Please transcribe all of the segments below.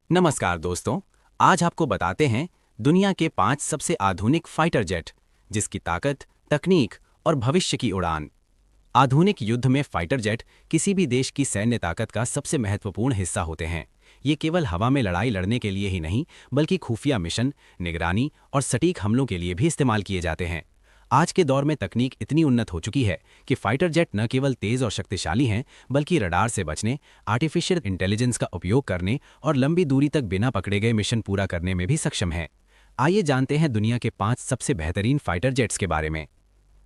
नमस्कार दोस्तों। आज आपको बताते हैं दुनिया के 5 सबसे आधुनिक फाइटर जेट, जिसकी ताकत, तकनीक और भविष्य की उड़ान। आधुनिक युद्ध में फाइटर जेट किसी भी देश की सैन्य ताकत का सबसे महत्वपूर्ण हिस्सा होते हैं। ये केवल हवा में लड़ाई लड़ने के लिए ही नहीं, बल्कि खुफिया मिशन, निगरानी और सटीक हमलों के लिए भी इस्तेमाल किए जाते हैं। आज के दौर में तकनीक इतनी उन्नत हो चुकी है कि फाइटर जेट न केवल तेज और शक्तिशाली हैं, बल्कि रडार से बचने, आर्टिफिशियल इंटेलिजेंस का उपयोग करने और लंबी दूरी तक बिना पकड़े गए मिशन पूरा करने में भी सक्षम हैं। आइए जानते हैं दुनिया के 5 सबसे बेहतरीन फाइटर जेट्स के बारे में।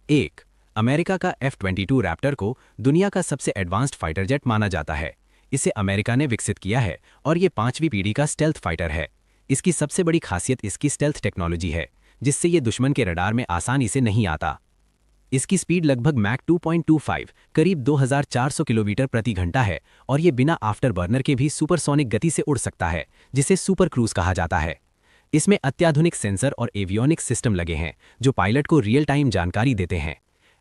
1. अमेरिका का F-22 रैप्टर को दुनिया का सबसे एडवांस्ड फाइटर जेट माना जाता है। इसे अमेरिका ने विकसित किया है और ये 5वीं पीढ़ी का स्टेल्थ फाइटर है। इसकी सबसे बड़ी खासियत इसकी स्टेल्थ टेक्नोलॉजी है, जिससे ये दुश्मन के रडार में आसानी से नहीं आता। इसकी स्पीड लगभग मैक 2.25 करीब 2400 किलोमीटर प्रति घंटा है और ये बिना आफ्टर बर्नर के भी सुपरसोनिक गति से उड़ सकता है, जिसे सुपर क्रूज कहा जाता है। इसमें अत्याधुनिक सेंसर और एवियोनिक्स सिस्टम लगे हैं, जो पायलट को रियल टाइम जानकारी देते हैं।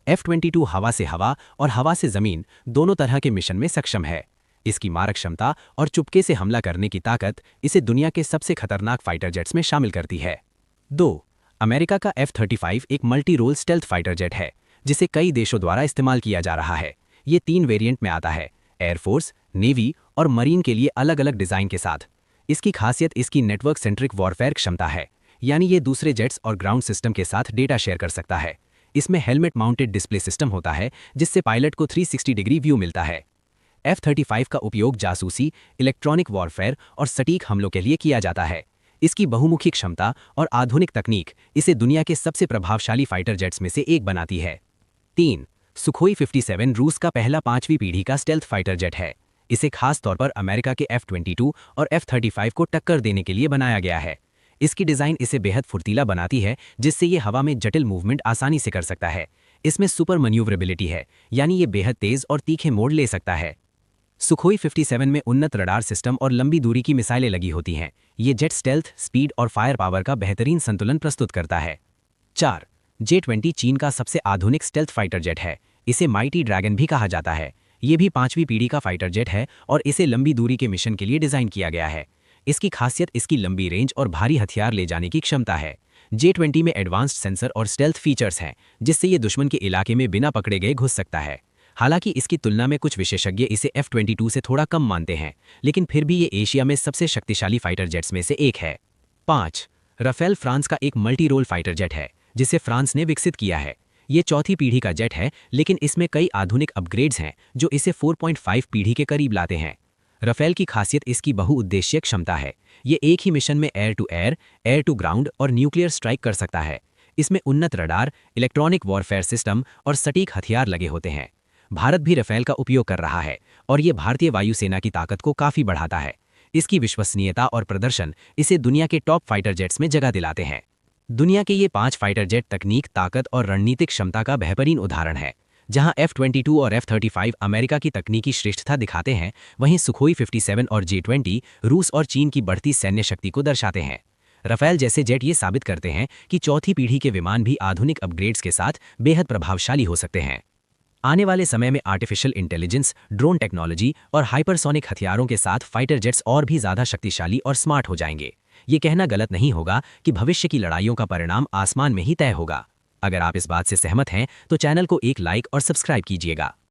F-22 हवा से हवा और हवा से जमीन दोनों तरह के मिशन में सक्षम है। इसकी मारक क्षमता और चुपके से हमला करने की ताकत इसे दुनिया के सबसे खतरनाक फाइटर जेट्स में शामिल करती है। 2. अमेरिका का F-35 एक multi role stealth fighter jet है, जिसे कई देशों द्वारा इस्तेमाल किया जा रहा है। ये 3 वेरिएंट में आता है, एयरफोर्स, नेवी और मरीन के लिए अलग अलग डिज़ाइन के साथ। इसकी खासियत इसकी नेटवर्क सेंट्रिक वॉरफेयर क्षमता है, यानी ये दूसरे जेट्स और ग्राउंड सिस्टम के साथ डेटा शेयर कर सकता है। इसमें हेलमेट माउंटेड डिस्प्ले सिस्टम होता है, जिससे पायलट को 360 डिग्री व्यू मिलता है। F-35 का उपयोग जासूसी, इलेक्ट्रॉनिक वॉरफेयर और सटीक हमलों के लिए किया जाता है। इसकी बहुमुखी क्षमता और आधुनिक तकनीक इसे दुनिया के सबसे प्रभावशाली फाइटर जेट्स में से एक बनाती है। 3. सुखोई 57 रूस का पहला 5वीं पीढ़ी का स्टेल्थ फाइटर जेट है। इसे खास तौर पर अमेरिका के F-22 और F-35 को टक्कर देने के लिए बनाया गया है। इसकी डिज़ाइन इसे बेहद फुर्तीला बनाती है, जिससे ये हवा में जटिल मूवमेंट आसानी से कर सकता है। इसमें सुपर मैन्यूवरेबिलिटी है, यानी ये बेहद तेज और तीखे मोड़ ले सकता है। सुखोई 57 में उन्नत रडार सिस्टम और लंबी दूरी की मिसाइलें लगी होती हैं। ये जेट स्टेल्थ, स्पीड और फायर पावर का बेहतरीन संतुलन प्रस्तुत करता है। 4. J-20 चीन का सबसे आधुनिक स्टेल्थ फाइटर जेट है। इसे माइटी ड्रैगन भी कहा जाता है। ये भी 5वीं पीढ़ी का फाइटर जेट है और इसे लंबी दूरी के मिशन के लिए डिज़ाइन किया गया है। इसकी खासियत इसकी लंबी रेंज और भारी हथियार ले जाने की क्षमता है। J-20 में एडवांस्ड सेंसर और स्टेल्थ फीचर्स हैं, जिससे ये दुश्मन के इलाके में बिना पकड़े गए घुस सकता है। हालांकि इसकी तुलना में कुछ विशेषज्ञ इसे F-22 से थोड़ा कम मानते हैं, लेकिन फिर भी ये एशिया में सबसे शक्तिशाली फाइटर जेट्स में से एक है। 5. राफेल फ्रांस का एक मल्टी रोल फाइटर जेट है, जिसे फ्रांस ने विकसित किया है। ये 4थी पीढ़ी का जेट है, लेकिन इसमें कई आधुनिक अपग्रेड्स हैं जो इसे 4.5 पीढ़ी के करीब लाते हैं। राफेल की खासियत इसकी बहुउद्देशीय क्षमता है। ये एक ही मिशन में air to air, air to ground और न्यूक्लियर स्ट्राइक कर सकता है। इसमें उन्नत रडार, इलेक्ट्रॉनिक वॉरफेयर सिस्टम और सटीक हथियार लगे होते हैं। भारत भी राफेल का उपयोग कर रहा है और ये भारतीय वायुसेना की ताकत को काफ़ी बढ़ाता है। इसकी विश्वसनीयता और प्रदर्शन इसे दुनिया के टॉप फाइटर जेट्स में जगह दिलाते हैं। दुनिया के ये 5 फाइटर जेट तकनीक, ताकत और रणनीतिक क्षमता का बेहतरीन उदाहरण है। जहां F-22 और F-35 अमेरिका की तकनीकी श्रेष्ठता दिखाते हैं, वहीं सुखोई 57 और J-20 रूस और चीन की बढ़ती सैन्य शक्ति को दर्शाते हैं। राफेल जैसे जेट ये साबित करते हैं कि 4थी पीढ़ी के विमान भी आधुनिक अपग्रेड्स के साथ बेहद प्रभावशाली हो सकते हैं। आने वाले समय में आर्टिफिशियल इंटेलिजेंस, ड्रोन टेक्नोलॉजी और हाइपरसोनिक हथियारों के साथ फाइटर जेट्स और भी ज़्यादा शक्तिशाली और स्मार्ट हो जाएंगे। ये कहना गलत नहीं होगा कि भविष्य की लड़ाइयों का परिणाम आसमान में ही तय होगा। अगर आप इस बात से सहमत हैं, तो चैनल को एक लाइक और सब्सक्राइब कीजिएगा।